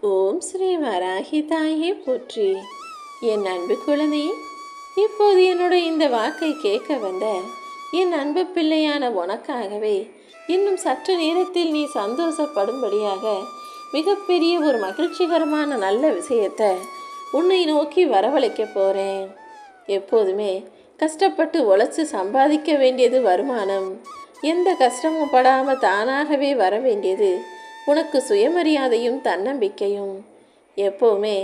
ஓம் ஸ்ரீ வராகி தாயே போற்றி. என் அன்பு குழந்தையே, இப்போது என்னுடைய இந்த வாக்கை கேட்க வந்த என் அன்பு பிள்ளையான உனக்காகவே இன்னும் சற்று நேரத்தில் நீ சந்தோஷப்படும்படியாக மிகப்பெரிய ஒரு மகிழ்ச்சிகரமான நல்ல விஷயத்தை உன்னை நோக்கி வரவழைக்க போகிறேன். எப்போதுமே கஷ்டப்பட்டு உழைச்சி சம்பாதிக்க வேண்டியது வருமானம். எந்த கஷ்டமும் படாமல் தானாகவே வர வேண்டியது உனக்கு சுயமரியாதையும் தன்னம்பிக்கையும். எப்போவுமே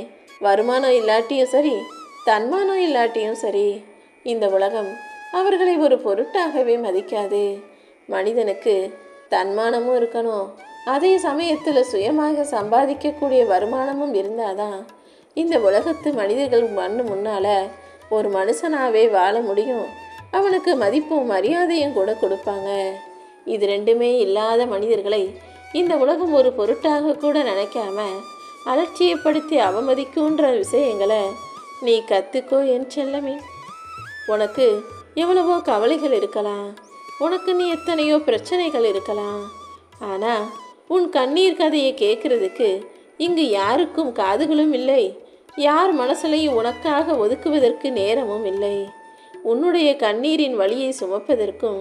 வருமானம் இல்லாட்டியும் சரி, தன்மானம் இல்லாட்டியும் சரி, இந்த உலகம் அவர்களை ஒரு பொருட்டாகவே மதிக்காது. மனிதனுக்கு தன்மானமும் இருக்கணும், அதே சமயத்தில் சுயமாக சம்பாதிக்கக்கூடிய வருமானமும் இருந்தாதான் இந்த உலகத்து மனிதர்கள் முன்னால் ஒரு மனுஷனாகவே வாழ முடியும். அவனுக்கு மதிப்பும் மரியாதையும் கூட கொடுப்பாங்க. இது ரெண்டுமே இல்லாத மனிதர்களை இந்த உலகம் ஒரு பொருட்டாக கூட நினைக்காம அலட்சியப்படுத்தி அவமதிக்குன்ற விஷயங்களை நீ கற்றுக்கோ என் செல்லமே. உனக்கு எவ்வளவோ கவலைகள் இருக்கலாம், உனக்கு நீ எத்தனையோ பிரச்சனைகள் இருக்கலாம். ஆனால் உன் கண்ணீர் கதையை கேட்குறதுக்கு இங்கு யாருக்கும் காதுகளும் இல்லை, யார் மனசுலையும் உனக்காக ஒதுக்குவதற்கு நேரமும் இல்லை. உன்னுடைய கண்ணீரின் வழியை சுமப்பதற்கும்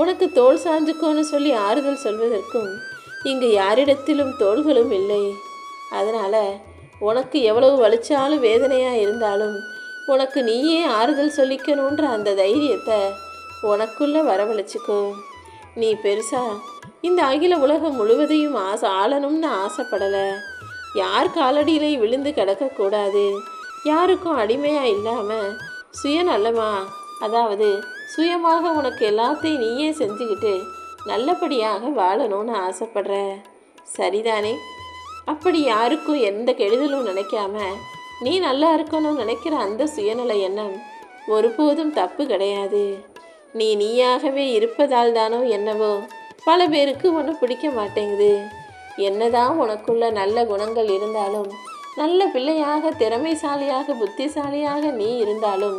உனக்கு தோல் சாஞ்சுக்கோன்னு சொல்லி ஆறுதல் சொல்வதற்கும் இங்கு யாரிடத்திலும் தோள்களும் இல்லை. அதனால் உனக்கு எவ்வளவு வலிச்சாலும் வேதனையாக இருந்தாலும் உனக்கு நீயே ஆறுதல் சொல்லிக்கணுன்ற அந்த தைரியத்தை உனக்குள்ளே வரவழைச்சிக்கோ. நீ பெருசாக இந்த அகில உலகம் முழுவதையும் ஆளணும்னு ஆசைப்படலை. யார் காலடியிலையும் விழுந்து கிடக்கக்கூடாது, யாருக்கும் அடிமையாக இல்லாமல் சுயநலமா, அதாவது சுயமாக உனக்கு எல்லாத்தையும் நீயே செஞ்சுக்கிட்டு நல்லபடியாக வாழணும்னு ஆசைப்படுற, சரிதானே? அப்படி யாருக்கும் எந்த கெடுதலும் நினைக்காம நீ நல்லா இருக்கணும்னு நினைக்கிற அந்த சுயநல எண்ணம் ஒருபோதும் தப்பு கிடையாது. நீயாகவே இருப்பதால் தானோ என்னவோ பல பேருக்கு ஒன்று பிடிக்க மாட்டேங்குது. என்னதான் உனக்குள்ள நல்ல குணங்கள் இருந்தாலும், நல்ல பிள்ளையாக திறமைசாலியாக புத்திசாலியாக நீ இருந்தாலும்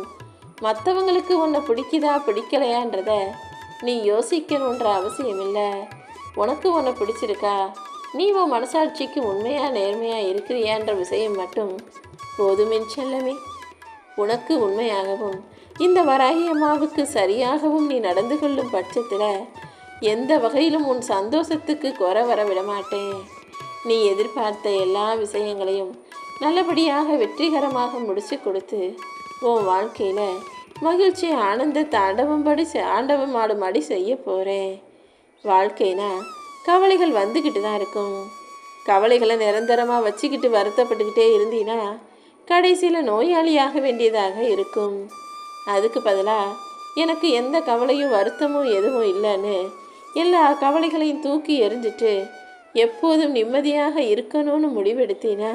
மற்றவங்களுக்கு உன்னை பிடிக்குதா பிடிக்கலையான்றத நீ யோசிக்கணுன்ற அவசியம் இல்லை. உனக்கு உன்னை பிடிச்சிருக்கா, நீ உன் மனசாட்சிக்கு உண்மையாக நேர்மையாக இருக்கிறியான்ற விஷயம் மட்டும் போதுமென் செல்லமே. உனக்கு உண்மையாகவும் இந்த வராகி அம்மாவுக்கு சரியாகவும் நீ நடந்து கொள்ளும் பட்சத்தில் எந்த வகையிலும் உன் சந்தோஷத்துக்கு குறை வர விடமாட்டேன். நீ எதிர்பார்த்த எல்லா விஷயங்களையும் நல்லபடியாக வெற்றிகரமாக முடிச்சு கொடுத்து உன் வாழ்க்கையில் மகிழ்ச்சி ஆனந்த ஆண்டவம் ஆடும்படி செய்ய போகிறேன். வாழ்க்கைனா கவலைகள் வந்துக்கிட்டு தான் இருக்கும். கவலைகளை நிரந்தரமாக வச்சுக்கிட்டு வருத்தப்பட்டுக்கிட்டே இருந்தீன்னா கடைசியில் நோயாளியாக வேண்டியதாக இருக்கும். அதுக்கு பதிலாக எனக்கு எந்த கவலையும் வருத்தமும் எதுவும் இல்லைன்னு எல்லா கவலைகளையும் தூக்கி எறிஞ்சிட்டு எப்போதும் நிம்மதியாக இருக்கணும்னு முடிவெடுத்தீனா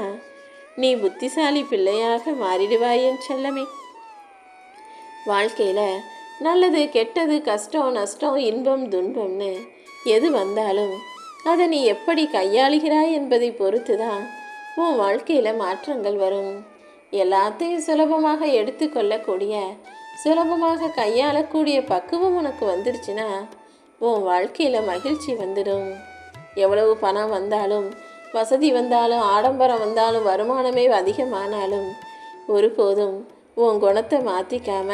நீ புத்திசாலி பிள்ளையாக மாறிடுவாயேன்னு செல்லமே. வாழ்க்கையில் நல்லது கெட்டது கஷ்டம் நஷ்டம் இன்பம் துன்பம்னு எது வந்தாலும் அதை நீ எப்படி கையாளுகிறாய் என்பதை பொறுத்து தான் உன் வாழ்க்கையில் மாற்றங்கள் வரும். எல்லாத்தையும் சுலபமாக எடுத்துக்கொள்ளக்கூடிய, சுலபமாக கையாளக்கூடிய பக்குவம் உனக்கு வந்துருச்சுன்னா உன் வாழ்க்கையில் மகிழ்ச்சி வந்துடும். எவ்வளவு பணம் வந்தாலும், வசதி வந்தாலும், ஆடம்பரம் வந்தாலும், வருமானமே அதிகமானாலும் ஒருபோதும் உன் குணத்தை மாற்றிக்காம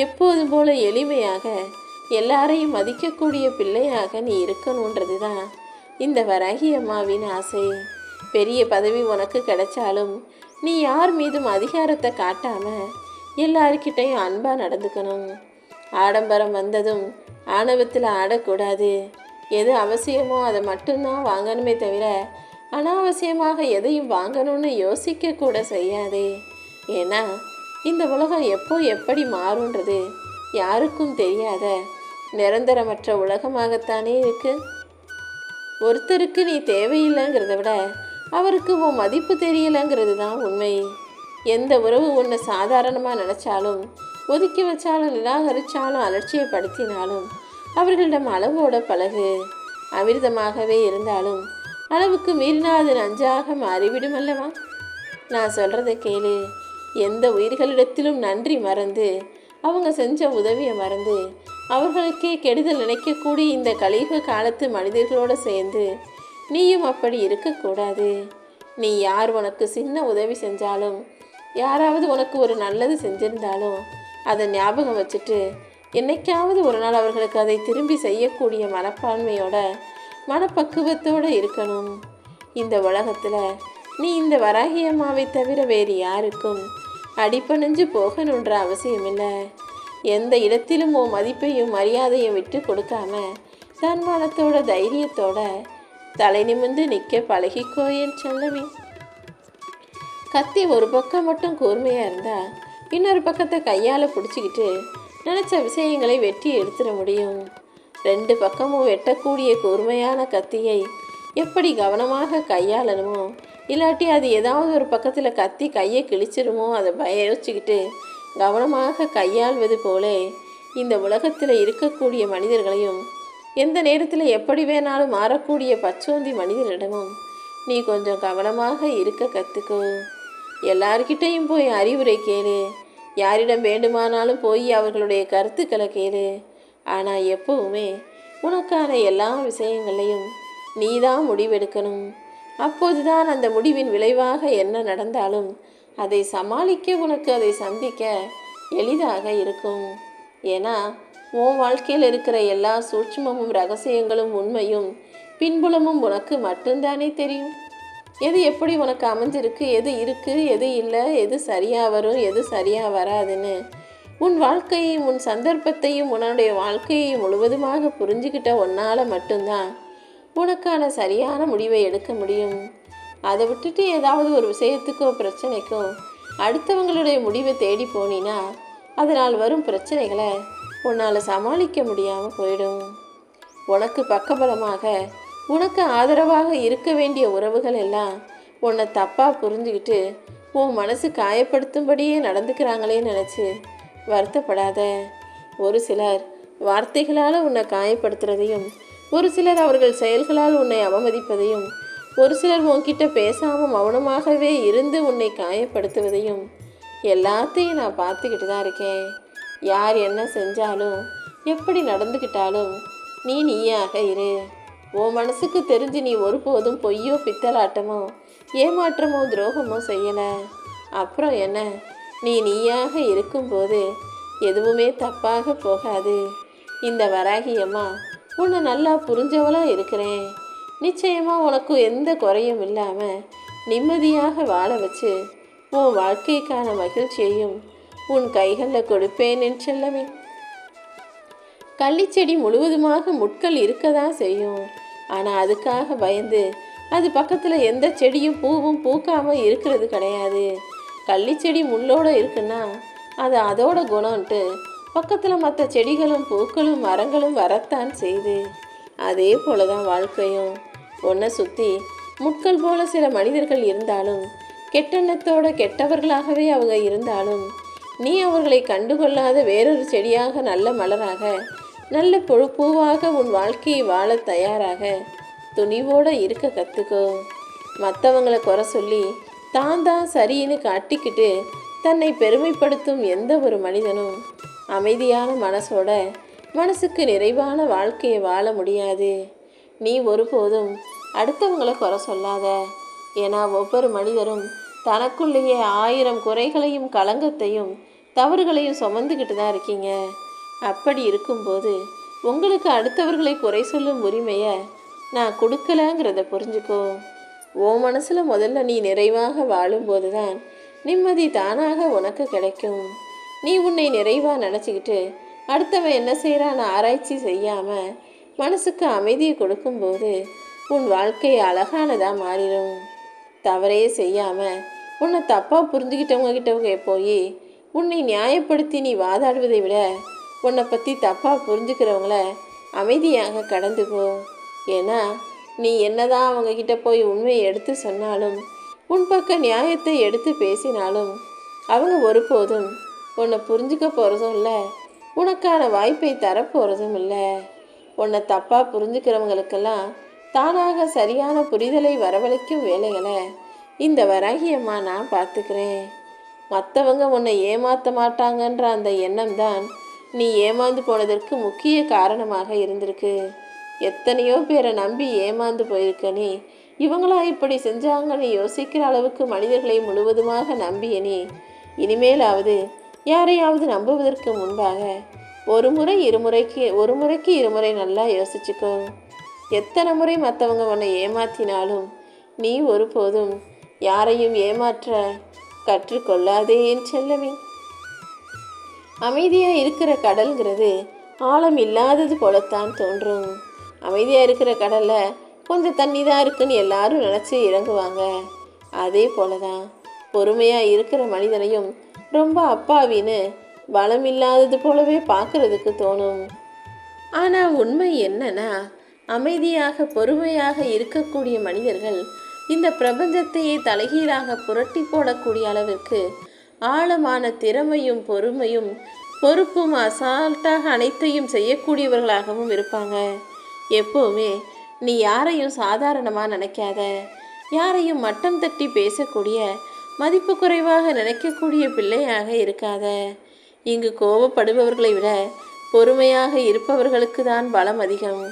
எப்போதும் போல எளிமையாக எல்லாரையும் மதிக்கக்கூடிய பிள்ளையாக நீ இருக்கணுன்றது தான் இந்த வராகி அம்மாவின் ஆசை. பெரிய பதவி உனக்கு கிடைச்சாலும் நீ யார் மீதும் அதிகாரத்தை காட்டாம எல்லாருக்கிட்டையும் அன்பாக நடந்துக்கணும். ஆடம்பரம் வந்ததும் ஆணவத்தில் ஆடக்கூடாது. எது அவசியமோ அதை மட்டும்தான் வாங்கணுமே தவிர அனாவசியமாக எதையும் வாங்கணும்னு யோசிக்க கூட செய்யாதே. ஏன்னா இந்த உலகம் எப்போ எப்படி மாறுன்றது யாருக்கும் தெரியாத நிரந்தரமற்ற உலகமாகத்தானே இருக்கு. ஒருத்தருக்கு நீ தேவையில்லைங்கிறத விட அவருக்கு உன் மதிப்பு தெரியலைங்கிறது தான் உண்மை. எந்த உறவு உன்னை சாதாரணமாக நினச்சாலும், ஒதுக்கி வச்சாலும், நிராகரித்தாலும், அலட்சியப்படுத்தினாலும் அவர்களிடம் அளவோட பழகு. அமிர்தமாகவே இருந்தாலும் அளவுக்கு மீறினா அது நஞ்சாக மாறிவிடும் அல்லவா? நான் சொல்கிறத கேளு. எந்த உயிர்களிடத்திலும் நன்றி மறந்து, அவங்க செஞ்ச உதவியை மறந்து, அவர்களுக்கே கெடுதல் நினைக்கக்கூடிய இந்த கலியுக காலத்து மனிதர்களோடு சேர்ந்து நீயும் அப்படி இருக்கக்கூடாது. நீ யார் உனக்கு சின்ன உதவி செஞ்சாலும், யாராவது உனக்கு ஒரு நல்லது செஞ்சிருந்தாலும் அதை ஞாபகம் வச்சுட்டு என்னைக்காவது ஒரு நாள் அவர்களுக்கு அதை திரும்பி செய்யக்கூடிய மனப்பான்மையோட மனப்பக்குவத்தோடு இருக்கணும். இந்த உலகத்தில் நீ இந்த வராகி அம்மாவை தவிர வேறு யாருக்கும் அடிப்பணிஞ்சு போகணுன்ற அவசியம் இல்லை. எந்த இடத்திலும் உன் மதிப்பையும் மரியாதையும் விட்டு கொடுக்காம தன்மானத்தோட தைரியத்தோட தலை நிமிர்ந்து நிற்க பழகிக்கோ என் செல்லமே. கத்தி ஒரு பக்கம் மட்டும் கூர்மையாக இருந்தால் இன்னொரு பக்கத்தை கையால் பிடிச்சிக்கிட்டு நினச்ச விஷயங்களை வெட்டி எடுத்துட முடியும். ரெண்டு பக்கமும் வெட்டக்கூடிய கூர்மையான கத்தியை எப்படி கவனமாக கையாளணுமோ, இல்லாட்டி அது ஏதாவது ஒரு பக்கத்தில் கத்தி கையை கிழிச்சிருமோ அதை யோசிச்சுக்கிட்டு கவனமாக கையாள்வது போல இந்த உலகத்தில் இருக்கக்கூடிய மனிதர்களையும் எந்த நேரத்தில் எப்படி வேணாலும் மாறக்கூடிய பச்சோந்தி மனிதரிடமும் நீ கொஞ்சம் கவனமாக இருக்க கற்றுக்கோ. எல்லார்கிட்டையும் போய் அறிவுரை கேளு, யாரிடம் வேண்டுமானாலும் போய் அவர்களுடைய கருத்துக்களை கேளு. ஆனால் எப்பவுமே உனக்கான எல்லா விஷயங்களையும் நீ தான் முடிவெடுக்கணும். அப்போதுதான் அந்த முடிவின் விளைவாக என்ன நடந்தாலும் அதை சமாளிக்க, உனக்கு அதை சந்திக்க எளிதாக இருக்கும். ஏன்னா உன் வாழ்க்கையில் இருக்கிற எல்லா சூட்சுமமும் ரகசியங்களும் உண்மையும் பின்புலமும் உனக்கு மட்டும்தானே தெரியும். எது எப்படி உனக்கு அமைஞ்சிருக்கு, எது இருக்குது, எது இல்லை, எது சரியாக வரும், எது சரியாக வராதுன்னு உன் வாழ்க்கையையும் உன் சந்தர்ப்பத்தையும் உன்னுடைய வாழ்க்கையை முழுவதுமாக புரிஞ்சுக்கிட்ட உன்னால் மட்டும்தான் உனக்கான சரியான முடிவை எடுக்க முடியும். அதை விட்டுட்டு ஏதாவது ஒரு விஷயத்துக்கோ பிரச்சனைக்கோ அடுத்தவங்களுடைய முடிவை தேடி போனீன்னா அதனால் வரும் பிரச்சனைகளை உன்னால் சமாளிக்க முடியாமல் போயிடும். உனக்கு பக்கபலமாக உனக்கு ஆதரவாக இருக்க வேண்டிய உறவுகள் எல்லாம் உன்னை தப்பாக புரிஞ்சுக்கிட்டு உன் மனசு காயப்படுத்தும்படியே நடந்துக்கிறாங்களேன்னு நினச்சி வருத்தப்படாத. ஒரு சிலர் வார்த்தைகளால் உன்னை காயப்படுத்துறதையும், ஒரு சிலர் அவர்கள் செயல்களால் உன்னை அவமதிப்பதையும், ஒரு சிலர் உன்கிட்ட பேசாமல் மௌனமாகவே இருந்து உன்னை காயப்படுத்துவதையும் எல்லாத்தையும் நான் பார்த்துக்கிட்டு தான் இருக்கேன். யார் என்ன செஞ்சாலும் எப்படி நடந்துக்கிட்டாலும் நீ நீயாக இரு. உன் மனசுக்கு தெரிஞ்சு நீ ஒருபோதும் பொய்யோ பித்தலாட்டமோ ஏமாற்றமோ துரோகமோ செய்யலை. அப்புறம் என்ன, நீ நீயாக இருக்கும்போது எதுவுமே தப்பாக போகாது. இந்த வராகியம்மா உன்னை நல்லா புரிஞ்சவளாக இருக்கிறேன். நிச்சயமாக உனக்கு எந்த குறையும் இல்லாமல் நிம்மதியாக வாழ வச்சு உன் வாழ்க்கைக்கான மகிழ்ச்சியையும் உன் கைகளில் கொடுப்பேன் என் செல்லமே. கள்ளிச்செடி முழுவதுமாக முட்கள் இருக்க தான் செய்யும். ஆனால் அதுக்காக பயந்து அது பக்கத்தில் எந்த செடியும் பூவும் பூக்காமல் இருக்கிறது கிடையாது. கள்ளிச்செடி முள்ளோடு இருக்குன்னா அது அதோட குணம்ன்ட்டு பக்கத்தில் மற்ற செடிகளும் பூக்களும் மரங்களும் வரத்தான் செய்து. அதே போல தான் வாழ்க்கையும். உன்னை சுற்றி முட்கள் போல சில மனிதர்கள் இருந்தாலும், கெட்டெண்ணத்தோட கெட்டவர்களாகவே அவங்க இருந்தாலும், நீ அவர்களை கண்டுகொள்ளாத வேறொரு செடியாக நல்ல மலராக நல்ல பூவாக உன் வாழ்க்கையை வாழ தயாராக துணிவோடு இருக்க கற்றுக்கோ. மற்றவங்களை குறை சொல்லி தான் தான் சரின்னு காட்டிக்கிட்டு தன்னை பெருமைப்படுத்தும் எந்த ஒரு மனிதனும் அமைதியான மனசோட மனசுக்கு நிறைவான வாழ்க்கையை வாழ முடியாது. நீ ஒருபோதும் அடுத்தவங்களை குறை சொல்லாத. ஏன்னா ஒவ்வொரு மனிதரும் தனக்குள்ளேயே 1000 குறைகளையும் களங்கத்தையும் தவறுகளையும் சுமந்துக்கிட்டு தான் இருக்கீங்க. அப்படி இருக்கும்போது உங்களுக்கு அடுத்தவர்களை குறை சொல்லும் உரிமையை நான் கொடுக்கலங்கிறத புரிஞ்சுக்கோ. உன் மனசில் முதல்ல நீ நிறைவாக வாழும்போது தான் நிம்மதி தானாக உனக்கு கிடைக்கும். நீ உன்னை நிறைவாக நினச்சிக்கிட்டு அடுத்தவன் என்ன செய்கிறான்னு ஆராய்ச்சி செய்யாமல் மனசுக்கு அமைதியை கொடுக்கும்போது உன் வாழ்க்கை அழகானதாக மாறிடும். தவறே செய்யாமல் உன்னை தப்பாக புரிஞ்சுக்கிட்டவங்க கிட்டவங்க போய் உன்னை நியாயப்படுத்தி நீ வாதாடுவதை விட உன்னை பற்றி தப்பாக புரிஞ்சுக்கிறவங்கள அமைதியாக கடந்து போ. ஏன்னா நீ என்னதான் அவங்கக்கிட்ட போய் உண்மையை எடுத்து சொன்னாலும், உன் பக்க நியாயத்தை எடுத்து பேசினாலும் அவங்க ஒருபோதும் உன்னை புரிஞ்சுக்க போகிறதும் இல்லை, உனக்கான வாய்ப்பை தரப்போகிறதும் இல்லை. உன்னை தப்பாக புரிஞ்சுக்கிறவங்களுக்கெல்லாம் தானாக சரியான புரிதலை வரவழைக்கும் வேலைகளை இந்த வராகியம்மா நான் பார்த்துக்கிறேன். மற்றவங்க உன்னை ஏமாற்ற மாட்டாங்கன்ற அந்த எண்ணம் தான் நீ ஏமாந்து போனதற்கு முக்கிய காரணமாக இருந்திருக்கு. எத்தனையோ பேரை நம்பி ஏமாந்து போயிருக்க நீ இவங்களா இப்படி செஞ்சாங்கன்னு யோசிக்கிற அளவுக்கு மனிதர்களை முழுவதுமாக நம்பிய நீ இனிமேலாவது யாரையாவது நம்புவதற்கு முன்பாக ஒரு முறைக்கு இருமுறை நல்லா யோசிச்சுக்கோ. எத்தனை முறை மற்றவங்க உன்னை ஏமாத்தினாலும் நீ ஒருபோதும் யாரையும் ஏமாற்ற கற்றுக்கொள்ளாதே என் செல்லமே. அமைதியாக இருக்கிற கடல்ங்கிறது ஆழம் இல்லாதது போலத்தான் தோன்றும். அமைதியாக இருக்கிற கடலில் கொஞ்சம் தண்ணி தான் இருக்குன்னு எல்லாரும் நினச்சி இறங்குவாங்க. அதே போல தான் பொறுமையாக இருக்கிற மனிதனையும் ரொம்ப அப்பாவின்னு பலம் இல்லாதது போலவே பார்க்குறதுக்கு தோணும். ஆனால் உண்மை என்னன்னா, அமைதியாக பொறுமையாக இருக்கக்கூடிய மனிதர்கள் இந்த பிரபஞ்சத்தையே தலைகீழாக புரட்டி போடக்கூடிய அளவிற்கு ஆழமான திறமையும் பொறுமையும் பொறுப்பும் அசால்ட்டாக அனைத்தையும் செய்யக்கூடியவர்களாகவும் இருப்பாங்க. எப்போவுமே நீ யாரையும் சாதாரணமாக நினைக்காத, யாரையும் மட்டம் தட்டி பேசக்கூடிய மதிப்பு குறைவாக நினைக்கக்கூடிய பிள்ளையாக இருக்காத. இங்கு கோபப்படுபவர்களை விட பொறுமையாக இருப்பவர்களுக்கு தான் பலம் அதிகம்.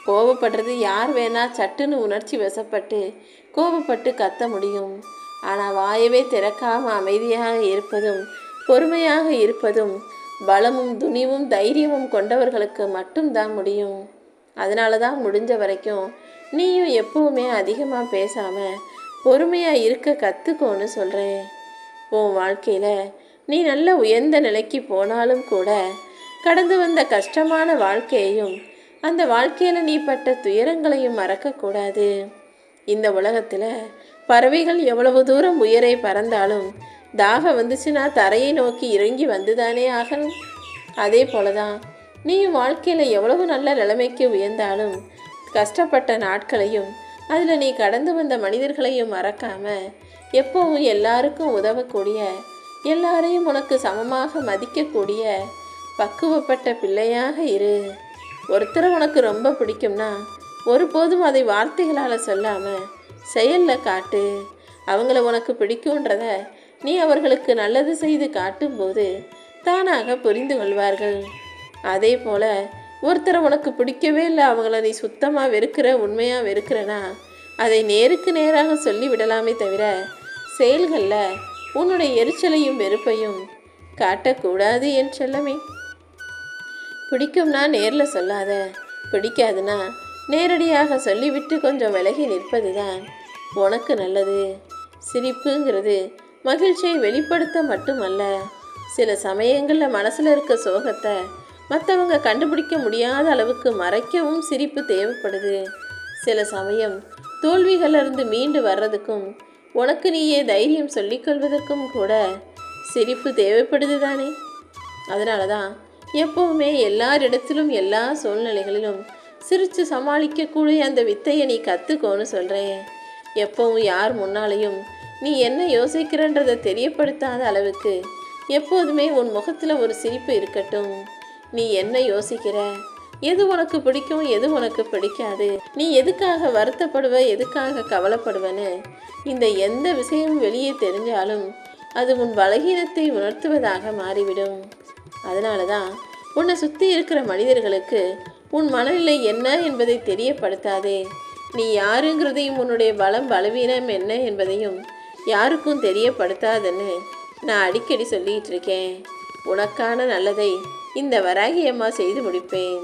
கோபப்படுறது யார் வேணா சட்டுன்னு உணர்ச்சி வசப்பட்டு கோபப்பட்டு கத்த முடியும். ஆனால் வாயவே திறக்காமல் அமைதியாக இருப்பதும் பொறுமையாக இருப்பதும் பலமும் துணிவும் தைரியமும் கொண்டவர்களுக்கு மட்டும்தான் முடியும். அதனால தான் முடிஞ்ச வரைக்கும் நீயும் எப்பவுமே அதிகமாக பேசாமல் பொறுமையாக இருக்க கற்றுக்கோன்னு சொல்கிறேன். உன் வாழ்க்கையில் நீ நல்ல உயர்ந்த நிலைக்கு போனாலும் கூட கடந்து வந்த கஷ்டமான வாழ்க்கையையும் அந்த வாழ்க்கையில் நீ பட்ட துயரங்களையும் மறக்கக்கூடாது. இந்த உலகத்தில் பறவைகள் எவ்வளவு தூரம் உயரே பறந்தாலும் தாகம் வந்துச்சுன்னா தரையை நோக்கி இறங்கி வந்துதானே ஆகணும். அதே போல தான் நீயும் வாழ்க்கையில் எவ்வளவு நல்ல நிலைமைக்கு உயர்ந்தாலும் கஷ்டப்பட்ட நாட்களையும் அதில் நீ கடந்து வந்த மனிதர்களையும் மறக்காமல் எப்போவும் எல்லாருக்கும் உதவக்கூடிய, எல்லாரையும் உனக்கு சமமாக மதிக்கக்கூடிய பக்குவப்பட்ட பிள்ளையாக இரு. ஒருத்தரை உனக்கு ரொம்ப பிடிக்கும்னா ஒருபோதும் அதை வார்த்தைகளால் சொல்லாமல் செயலில் காட்டு. அவங்கள உனக்கு பிடிக்குன்றத நீ அவர்களுக்கு நல்லது செய்து காட்டும்போது தானாக புரிந்து கொள்வார்கள். அதே போல் ஒருத்தரை உனக்கு பிடிக்கவே இல்லை, அவங்கள நீ சுத்தமாக வெறுக்கிற, உண்மையாக வெறுக்கிறனா அதை நேருக்கு நேராக சொல்லிவிடலாமே தவிர செயல்களில் உன்னுடைய எரிச்சலையும் வெறுப்பையும் காட்டக்கூடாது என் செல்லமே. பிடிக்கும்னா நேரில் சொல்லாத, பிடிக்காதுன்னா நேரடியாக சொல்லிவிட்டு கொஞ்சம் விலகி நிற்பது தான் உனக்கு நல்லது. சிரிப்புங்கிறது மகிழ்ச்சியை வெளிப்படுத்த மட்டுமல்ல, சில சமயங்களில் மனசில் இருக்க சோகத்தை மற்றவங்க கண்டுபிடிக்க முடியாத அளவுக்கு மறைக்கவும் சிரிப்பு தேவைப்படுது. சில சமயம் தோல்விகளிலிருந்து மீண்டு வர்றதுக்கும் உனக்கு நீயே தைரியம் சொல்லிக்கொள்வதற்கும் கூட சிரிப்பு தேவைப்படுது தானே. அதனால தான் எப்போவுமே எல்லாரிடத்திலும் எல்லா சூழ்நிலைகளிலும் சிரித்து சமாளிக்கக்கூடிய அந்த வித்தையை நீ கற்றுக்கோன்னு சொல்கிறேன். எப்பவும் யார் முன்னாலேயும் நீ என்ன யோசிக்கிறன்றதை தெரியப்படுத்தாத அளவுக்கு எப்போதுமே உன் முகத்தில் ஒரு சிரிப்பு இருக்கட்டும். நீ என்ன யோசிக்கிற, எது உனக்கு பிடிக்கும், எது உனக்கு பிடிக்காது, நீ எதுக்காக வருத்தப்படுவ, எதுக்காக கவலைப்படுவன்னு இந்த எந்த விஷயம் வெளியே தெரிஞ்சாலும் அது உன் பலகீனத்தை உணர்த்துவதாக மாறிவிடும். அதனால தான் உன்னை சுற்றி இருக்கிற மனிதர்களுக்கு உன் மனநிலை என்ன என்பதை தெரியப்படுத்தாதே. நீ யாருங்கிறதையும் உன்னுடைய பலம் பலவீனம் என்ன என்பதையும் யாருக்கும் தெரியப்படுத்தாதுன்னு நான் அடிக்கடி சொல்லிகிட்டு இருக்கேன். உனக்கான நல்லதை இந்த வராகி அம்மா செய்து முடிப்பேன்.